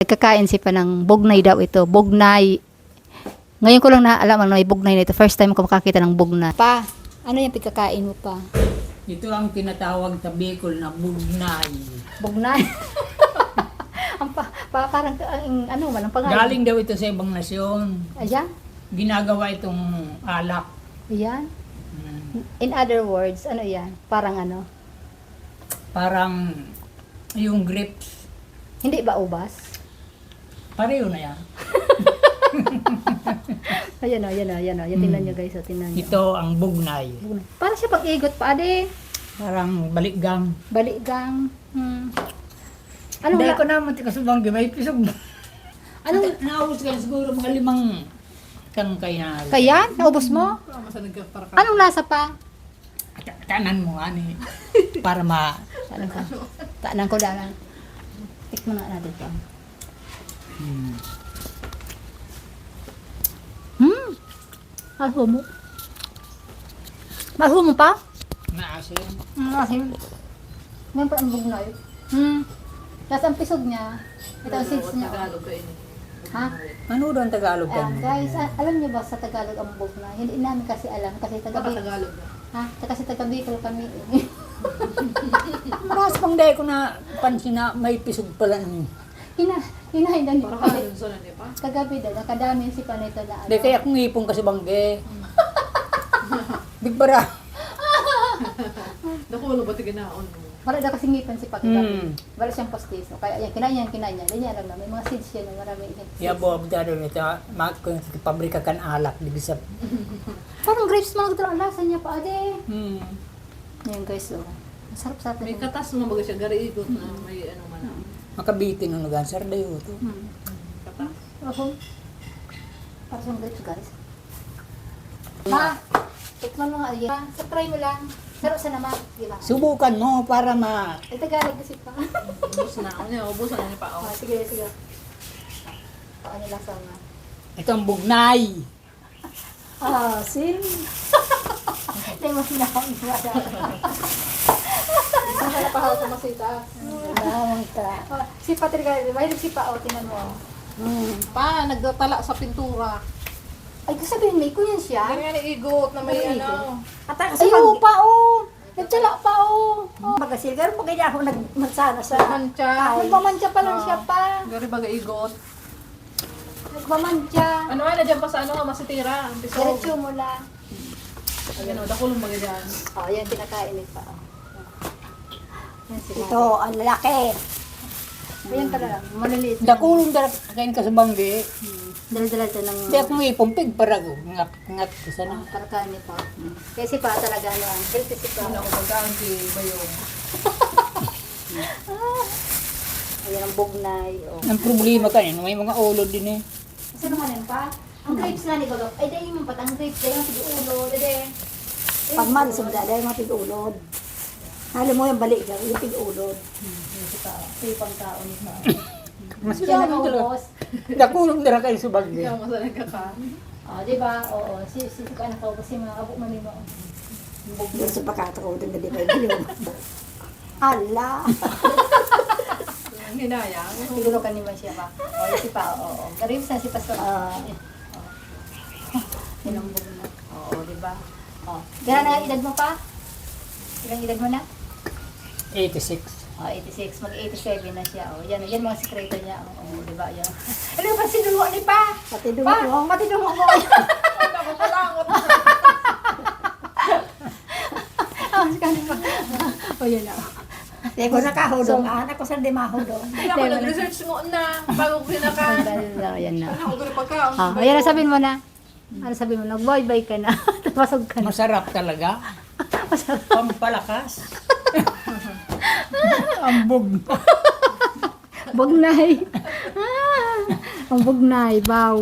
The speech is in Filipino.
Nagkakain si pa ng bugnay daw ito. Bugnay. Ngayon ko lang naalaman na may bugnay na ito. First time ko makakita ng bugnay. Pa, ano yung pagkakain mo pa? Ito ang tinatawag sa Bicol na bugnay. Bugnay? Parang, ano man, ang pangalan. Galing daw ito sa ibang nasyon. Ayan? Ginagawa itong alak. Ayan? Mm. In other words, ano yan? Parang ano? Parang yung grapes. Hindi ba ubas? Pareho na yan. Ayan o, ayan o, ayan o. Yan, tingnan nyo guys, o, tingnan nyo. Ito ang bugnay. Bugnay. Parang siya pag-igot pa, ade. Parang balikgang. Baligang. Anong Dahil la- ko naman tika sa banggi, may pisog. Anong- Naubos ka siguro mga 5 tangkay na. Kaya? Naubos mo? Anong lasa pa? Tanan mo nga ni. Para ma... Tanan ka. Tanan ko dalan. Tikman na natin pa. Hmm. Maho mo. Maho mo pa? Maasim. Masim. Ngayon pa ang bugnay. Tapos ang pisog niya. Ito ang seeds niya. Ha? Ano daw ang Tagalog Ayan, ka? guys, alam niyo ba sa Tagalog ang bugnay? Hindi namin kasi alam kasi taga Tagalog. Ha? Kasi taga Bicol kami. Maras pang dahil ko na pansin na may pisog pala ng... Hinahindan niyo. Para ka so na pa. Kagabi daw, nakadami si Panito na ano. Hindi kaya kung ngipon kasi bangge. Bigbara. Nakulo ba tiganaon mo? Wala daw kasi ngipan si Pagkagabi. Hmm. Wala siyang pastiso. Kaya yan, kinain niya. Hindi niya alam na may mga seeds yan na marami. Yabo, abdado nito. Kung pabrika kan alak, di bisa. Parang grapes mga ito ang lasa niya pa, ade. Hmm. Ngayon guys, oh. Masarap sa atin. May katas mo baga siya gari igot na may ano man. Makabitin ng lugan. Sardayo to. Katas. Ako. Para siyang grapes, guys. Ma, tikman mo nga yan. Sa try mo lang. Sarap sa naman, di ba? Subukan mo para ma... Ay, Tagalog kasi pa. Ubus na ako niya. Ubus na niya pa ako. Sige. Paano lasa nga? Ito ang bugnay. Sin. Hindi mo sinakang iba. Isang kalapahaw sa masita. Lamang ka. Si Patrick, mahilig si Pa, tinan mo. Pa, nagdatala sa pintura. Ay, sabihin may kunyan siya. Ganyan igot na may May ano. Ay, oo pa, oh. Nagtala pa, oh. Magasil, gano'n pa kaya ako nagmansana sa... Mantsa. Nagmamantya pa lang siya pa. Gari baga igot. Nagmamantya. Ano ay, nadyan pa sa ano nga, masitira. Ang pisog. Diretso mo lang. Ayan o, dakulong baga dyan. Oh, yan, kinakain ni Pa. Yan sila. Ito, ang lalaki. Ayan ka lang, maliliit. Dakulong darat kain ka sa bangge. Dala-dala ito ng... Hindi ako ngipon, pig para ngat ko sana. Para kain ni Pa. Kaya si Pa talaga, ano, healthy si Pa. Ano ako pagkaan si Bayong. Ayan ang bugnay. Oh. Ang problema kanino, may mga ulod din eh. Kasi naman yun Pa. Ang grapes na ni Baga. Ay, dahil yung patang grapes. Dahil yung tigulo. Dahil. Pagman, sumda, dahil mga tig-ulod. Alam mo yung balik dyan, yung tig-ulod. Ay, pang taon ni Pa. Mas Siya dami talaga. nakaubos. Dakulong darat kayo sa bangge. Kaya mo sa nagkaka. Di ba? Oo. Si ka nakaubos. Si mga abok mami mo. Doon sa pagkatako, doon na di ba yung Ala! Ang hinayang. Siguro ka naman siya Pa. O, si Pa. Oo. Grapes na si Pastor. Yan ang bugnay. Oo, di ba? Gano'n na edad mo Pa? Ilang edad mo na? 86. 86, mag-87 na siya. Oh, yan mga sekreto niya. Oh, di ba? Yan. Ano ba sinuluwa ni Pa? Pati doon Pa, mo. pati dumo mo. Ako pa lang. Si kanin pa. Oh, yan na. Hindi ko nakahudong. Anak ko saan di mahudong. Hindi ako nag-research mo na. Bago ko pinaka. Yan na. Ano ako gano'n pagkaon? Ayan na, sabihin mo na. Ano sabihin mo? Nag-bye-bye ka na. Tapasog ka na. Masarap talaga. Pampalakas. Ang bugnay. Bugnay. Ang bugnay, baw.